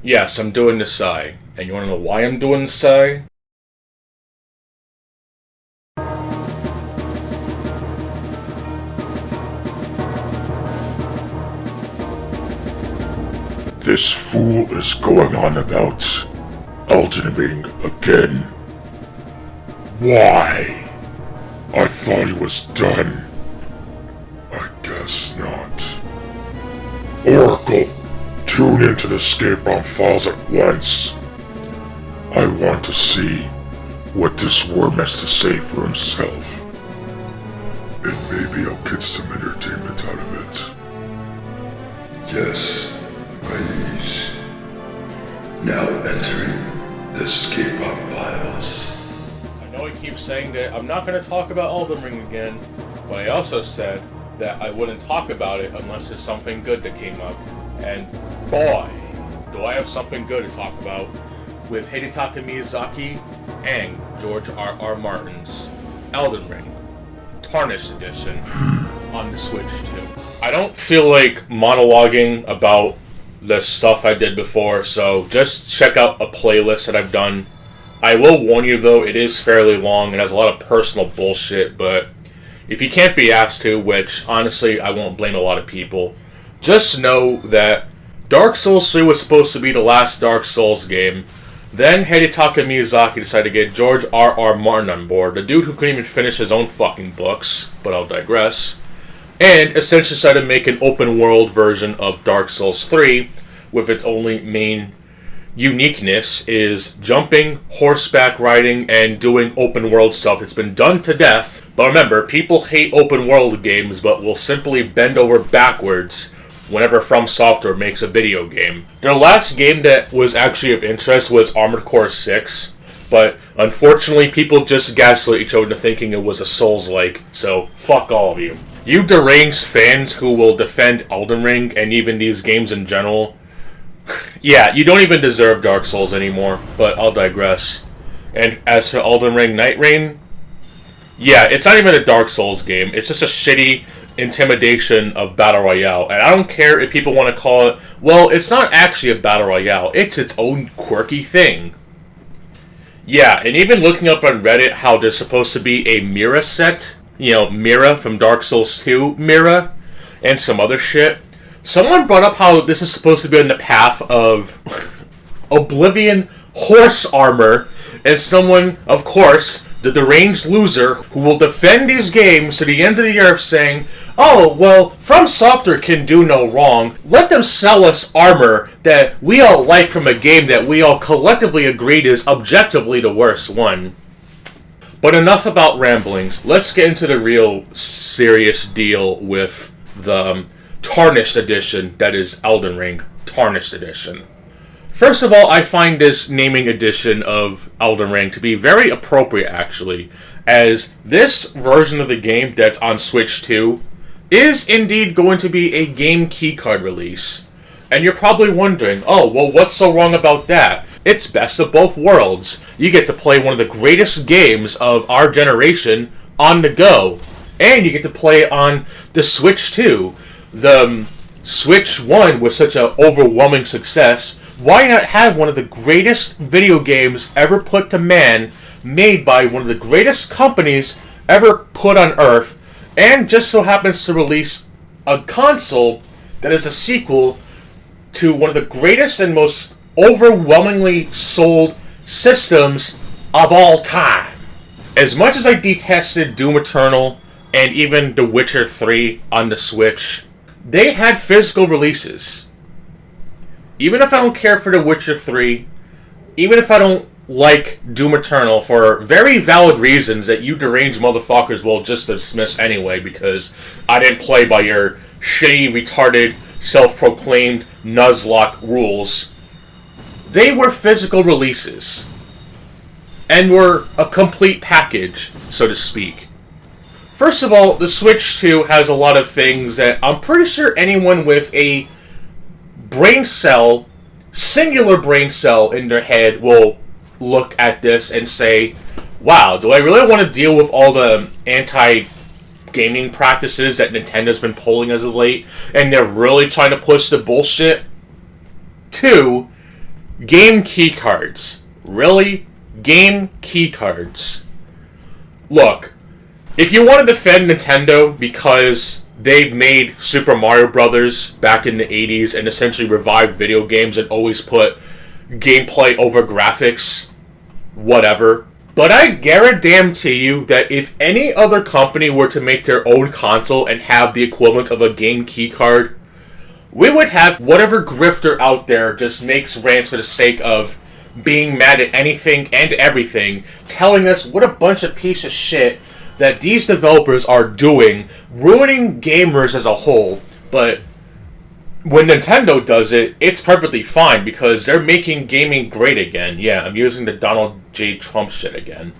Yes, I'm doing the sigh. And you wanna know why I'm doing the sigh? This fool is going on about Elden Ring again. Why? I thought he was done. I guess not. Oracle, tune into the ScapeROMFiles at once. I want to see what this worm has to say for himself. And maybe I'll get some entertainment out of it. Yes, please. Now entering the ScapeROMFiles. I know I keep saying that I'm not going to talk about Elden Ring again, but I also said that I wouldn't talk about it unless there's something good that came up. And boy, do I have something good to talk about with Hidetaka Miyazaki and George R.R. Martin's Elden Ring Tarnished Edition on the Switch too. I don't feel like monologuing about the stuff I did before, so just check out a playlist that I've done. I will warn you though, it is fairly long and has a lot of personal bullshit, but if you can't be asked to, which honestly I won't blame a lot of people, just know that Dark Souls 3 was supposed to be the last Dark Souls game. Then Hidetaka Miyazaki decided to get George R.R. Martin on board, the dude who couldn't even finish his own fucking books, but I'll digress, and essentially decided to make an open world version of Dark Souls 3 with its only main uniqueness is jumping, horseback riding, and doing open world stuff. It's been done to death. But remember, people hate open world games, but will simply bend over backwards whenever From Software makes a video game. Their last game that was actually of interest was Armored Core 6, but unfortunately people just gaslit each other into thinking it was a Souls-like, so fuck all of you. You deranged fans who will defend Elden Ring and even these games in general, yeah, you don't even deserve Dark Souls anymore, but I'll digress. And as for Elden Ring Night Rain, yeah, it's not even a Dark Souls game. It's just a shitty intimidation of Battle Royale. And I don't care if people want to call it, well, it's not actually a Battle Royale. It's its own quirky thing. Yeah, and even looking up on Reddit how there's supposed to be a Mira set, you know, Mira from Dark Souls 2, Mira, and some other shit. Someone brought up how this is supposed to be in the path of Oblivion horse armor, and someone, of course, the deranged loser, who will defend these games to the ends of the earth saying, oh, well, From Software can do no wrong. Let them sell us armor that we all like from a game that we all collectively agreed is objectively the worst one. But enough about ramblings. Let's get into the real serious deal with the Tarnished Edition, that is Elden Ring Tarnished Edition. First of all, I find this naming edition of Elden Ring to be very appropriate, actually, as this version of the game that's on Switch 2 is indeed going to be a game keycard release. And you're probably wondering, oh, well, what's so wrong about that? It's best of both worlds. You get to play one of the greatest games of our generation on the go, and you get to play it on the Switch 2. The Switch 1 was such an overwhelming success. Why not have one of the greatest video games ever put to man, made by one of the greatest companies ever put on Earth, and just so happens to release a console that is a sequel to one of the greatest and most overwhelmingly sold systems of all time. As much as I detested Doom Eternal and even The Witcher 3 on the Switch, they had physical releases. Even if I don't care for The Witcher 3, even if I don't like Doom Eternal for very valid reasons that you deranged motherfuckers will just dismiss anyway because I didn't play by your shitty, retarded, self-proclaimed Nuzlocke rules, they were physical releases. And were a complete package, so to speak. First of all, the Switch 2 has a lot of things that I'm pretty sure anyone with a brain cell, singular brain cell in their head will look at this and say, wow, do I really want to deal with all the anti-gaming practices that Nintendo's been pulling as of late, and they're really trying to push the bullshit? 2, game keycards. Really? Game keycards. Look, if you want to defend Nintendo because they made Super Mario Brothers back in the 80s and essentially revived video games and always put gameplay over graphics, whatever. But I guarantee you that if any other company were to make their own console and have the equivalent of a game keycard, we would have whatever grifter out there just makes rants for the sake of being mad at anything and everything, telling us what a bunch of piece of shit that these developers are doing, ruining gamers as a whole. But when Nintendo does it, it's perfectly fine because they're making gaming great again. Yeah, I'm using the Donald J. Trump shit again.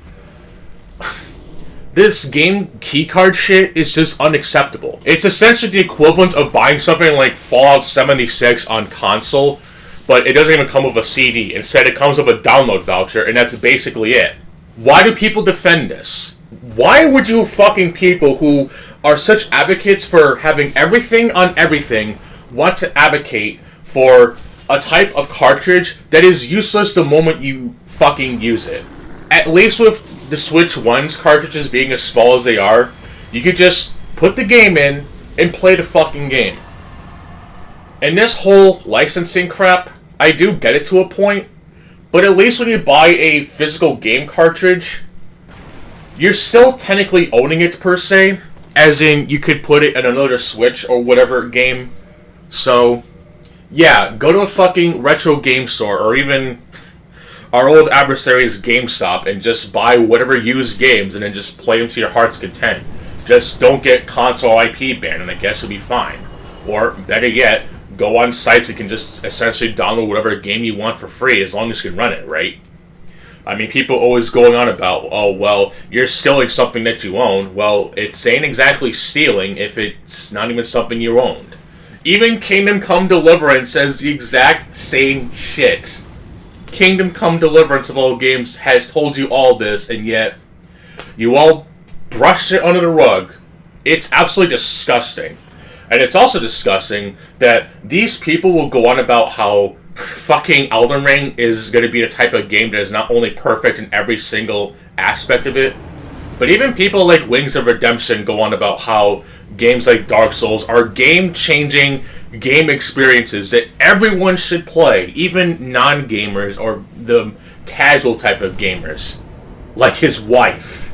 This game keycard shit is just unacceptable. It's essentially the equivalent of buying something like Fallout 76 on console, but it doesn't even come with a CD. Instead, it comes with a download voucher, and that's basically it. Why do people defend this? Why would you fucking people who are such advocates for having everything on everything want to advocate for a type of cartridge that is useless the moment you fucking use it? At least with the Switch 1's cartridges being as small as they are, you could just put the game in and play the fucking game. And this whole licensing crap, I do get it to a point, but at least when you buy a physical game cartridge, you're still technically owning it per se, as in you could put it in another Switch or whatever game. So, yeah, go to a fucking retro game store or even our old adversary's GameStop and just buy whatever used games and then just play them to your heart's content. Just don't get console IP banned and I guess you'll be fine. Or, better yet, go on sites that can just essentially download whatever game you want for free as long as you can run it, right? I mean, people always going on about, oh, well, you're stealing something that you own. Well, it ain't exactly stealing if it's not even something you owned. Even Kingdom Come Deliverance says the exact same shit. Kingdom Come Deliverance of all games has told you all this, and yet you all brushed it under the rug. It's absolutely disgusting. And it's also disgusting that these people will go on about how fucking Elden Ring is going to be the type of game that is not only perfect in every single aspect of it, but even people like Wings of Redemption go on about how games like Dark Souls are game-changing game experiences that everyone should play, even non-gamers or the casual type of gamers, like his wife.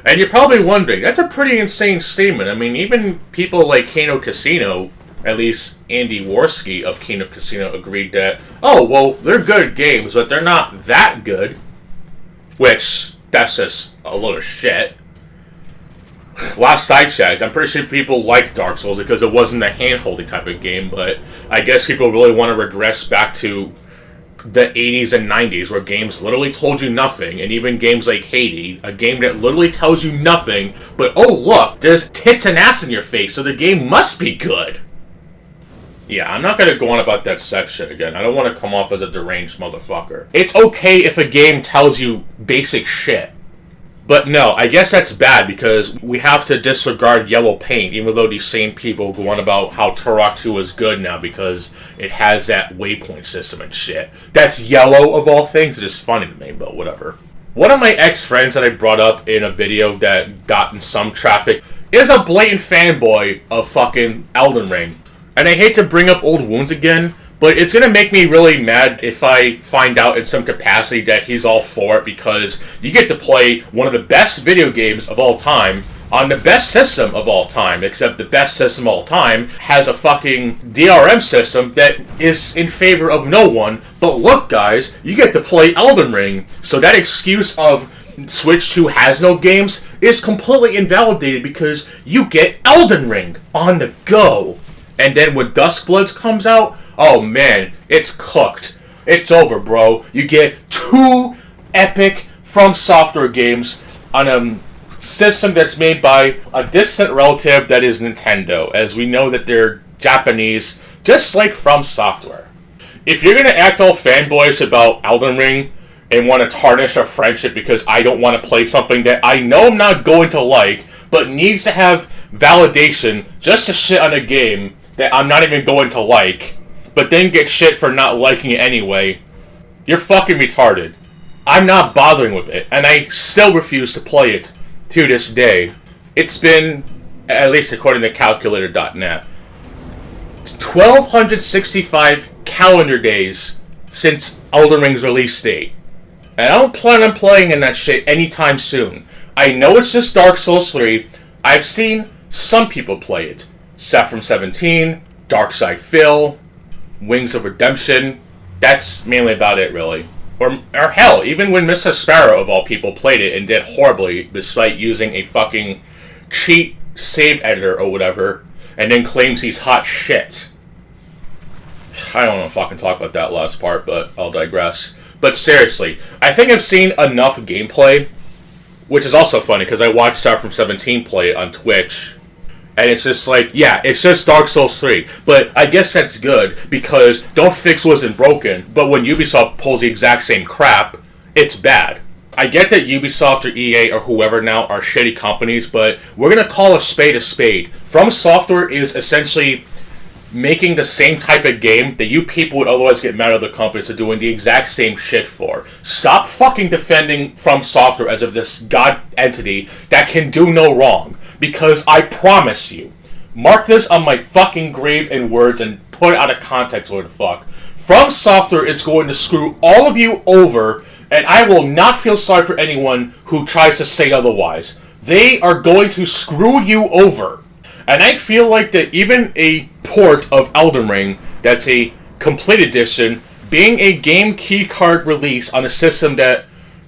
And you're probably wondering, that's a pretty insane statement. I mean, even people like Kano Casino, at least Andy Worski of Kano Casino, agreed that, oh, well, they're good games, but they're not that good. Which, that's just a load of shit. Last I checked, I'm pretty sure people like Dark Souls because it wasn't a hand-holding type of game, but I guess people really want to regress back to the 80s and 90s where games literally told you nothing, and even games like Hades, a game that literally tells you nothing, but oh look, there's tits and ass in your face, so the game must be good. Yeah, I'm not gonna go on about that sex shit again. I don't want to come off as a deranged motherfucker. It's okay if a game tells you basic shit. But no, I guess that's bad because we have to disregard yellow paint, even though these same people go on about how Turok 2 is good now because it has that waypoint system and shit. That's yellow of all things. It is funny to me, but whatever. One of my ex-friends that I brought up in a video that got in some traffic is a blatant fanboy of fucking Elden Ring. And I hate to bring up old wounds again, but it's going to make me really mad if I find out in some capacity that he's all for it because you get to play one of the best video games of all time on the best system of all time, except the best system of all time has a fucking DRM system that is in favor of no one. But look, guys, you get to play Elden Ring, so that excuse of Switch 2 has no games is completely invalidated because you get Elden Ring on the go. And then when Duskbloods comes out, oh man, it's cooked. It's over, bro. You get 2 epic From Software games on a system that's made by a distant relative that is Nintendo, as we know that they're Japanese, just like From Software. If you're going to act all fanboyish about Elden Ring and want to tarnish our friendship because I don't want to play something that I know I'm not going to like, but needs to have validation just to shit on a game that I'm not even going to like, but then get shit for not liking it anyway, you're fucking retarded. I'm not bothering with it, and I still refuse to play it to this day. It's been, at least according to calculator.net, 1,265 calendar days since Elden Ring's release date. And I don't plan on playing in that shit anytime soon. I know it's just Dark Souls 3. I've seen some people play it. ScapeROM17, Darkside Phil, Wings of Redemption. That's mainly about it, really. Or hell, even when Mr. Sparrow, of all people, played it and did horribly despite using a fucking cheat save editor or whatever, and then claims he's hot shit. I don't want to fucking talk about that last part, but I'll digress. But seriously, I think I've seen enough gameplay, which is also funny because I watched ScapeROM17 play it on Twitch, and it's just like, yeah, it's just Dark Souls 3. But I guess that's good, because don't fix wasn't broken, but when Ubisoft pulls the exact same crap, it's bad. I get that Ubisoft or EA or whoever now are shitty companies, but we're going to call a spade a spade. From Software is essentially making the same type of game that you people would otherwise get mad at other companies are doing the exact same shit for. Stop fucking defending From Software as if this god entity that can do no wrong. Because I promise you, mark this on my fucking grave in words and put it out of context, what the fuck. From Software is going to screw all of you over, and I will not feel sorry for anyone who tries to say otherwise. They are going to screw you over. And I feel like that even a port of Elden Ring that's a complete edition, being a game keycard release on a system that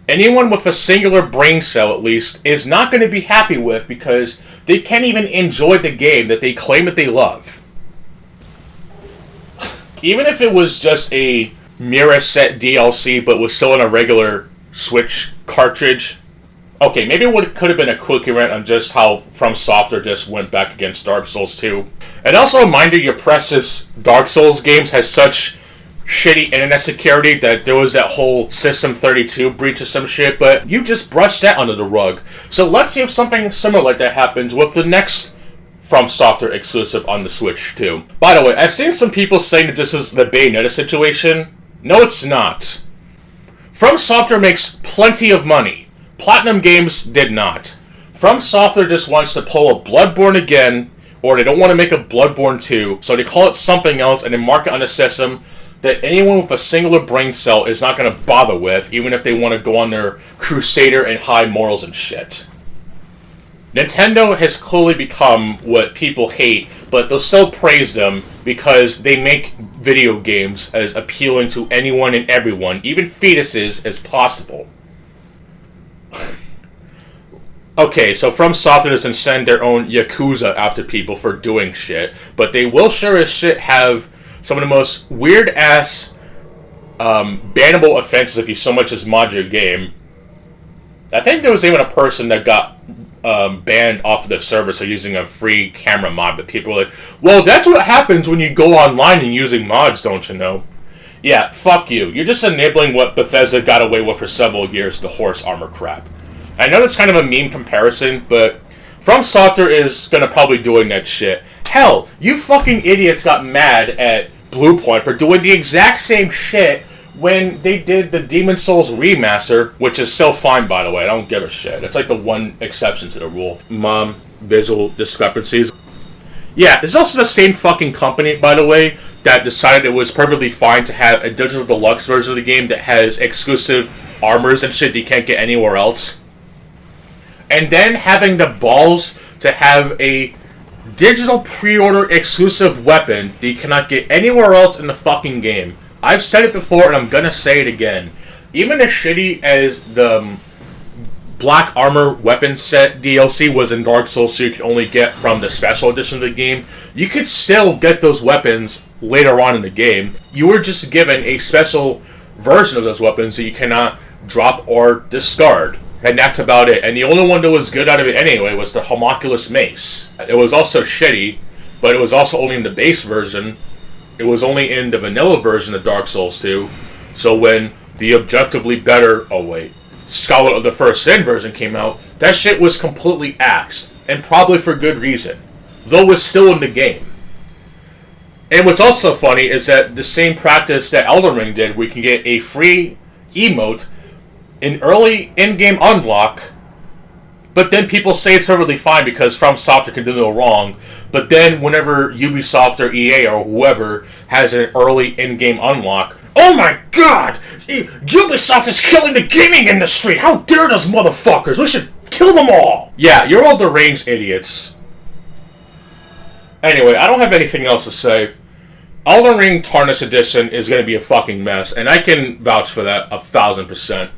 anyone with a singular brain cell, at least, is not going to be happy with because they can't even enjoy the game that they claim that they love. Even if it was just a Mirror Set DLC but was still in a regular Switch cartridge, okay, maybe it could have been a quickie rant on just how From Software just went back against Dark Souls 2. And also a reminder, your precious Dark Souls games has such shitty internet security that there was that whole System 32 breach or some shit, but you just brushed that under the rug. So let's see if something similar like that happens with the next From Software exclusive on the Switch too. By the way, I've seen some people saying that this is the Bayonetta situation. No, it's not. From Software makes plenty of money. Platinum Games did not. From Software just wants to pull a Bloodborne again, or they don't want to make a Bloodborne 2, so they call it something else and then mark it on the system that anyone with a singular brain cell is not going to bother with, even if they want to go on their crusader and high morals and shit. Nintendo has clearly become what people hate, but they'll still praise them because they make video games as appealing to anyone and everyone, even fetuses, as possible. Okay, so From Software doesn't send their own Yakuza after people for doing shit, but they will sure as shit have some of the most weird-ass bannable offenses if you so much as mod your game. I think there was even a person that got banned off of the server for using a free camera mod, but people were like, well, that's what happens when you go online and using mods, don't you know? Yeah, fuck you. You're just enabling what Bethesda got away with for several years, the horse armor crap. I know that's kind of a meme comparison, but From Software is gonna probably doing that shit. Hell, you fucking idiots got mad at Bluepoint for doing the exact same shit when they did the Demon's Souls remaster, which is still fine, by the way. I don't give a shit. It's like the one exception to the rule. Visual discrepancies. Yeah, it's also the same fucking company, by the way, that decided it was perfectly fine to have a digital deluxe version of the game that has exclusive armors and shit that you can't get anywhere else. And then having the balls to have a digital pre-order exclusive weapon that you cannot get anywhere else in the fucking game. I've said it before and I'm gonna say it again. Even as shitty as the Black Armor weapon set DLC was in Dark Souls, so you could only get from the special edition of the game, you could still get those weapons later on in the game. You were just given a special version of those weapons that you cannot drop or discard. And that's about it. And the only one that was good out of it anyway was the Homunculus Mace. It was also shitty, but it was also only in the base version. It was only in the vanilla version of Dark Souls 2. So when the objectively better, Scholar of the First Sin version came out, that shit was completely axed. And probably for good reason. Though it was still in the game. And what's also funny is that the same practice that Elden Ring did, we can get a free emote in early in-game unlock, but then people say it's totally fine because From Software can do no wrong. But then whenever Ubisoft or EA or whoever has an early in-game unlock, oh my god! Ubisoft is killing the gaming industry! How dare those motherfuckers! We should kill them all! Yeah, you're all deranged idiots. Anyway, I don't have anything else to say. Elden Ring Tarnished Edition is going to be a fucking mess, and I can vouch for that 1,000%.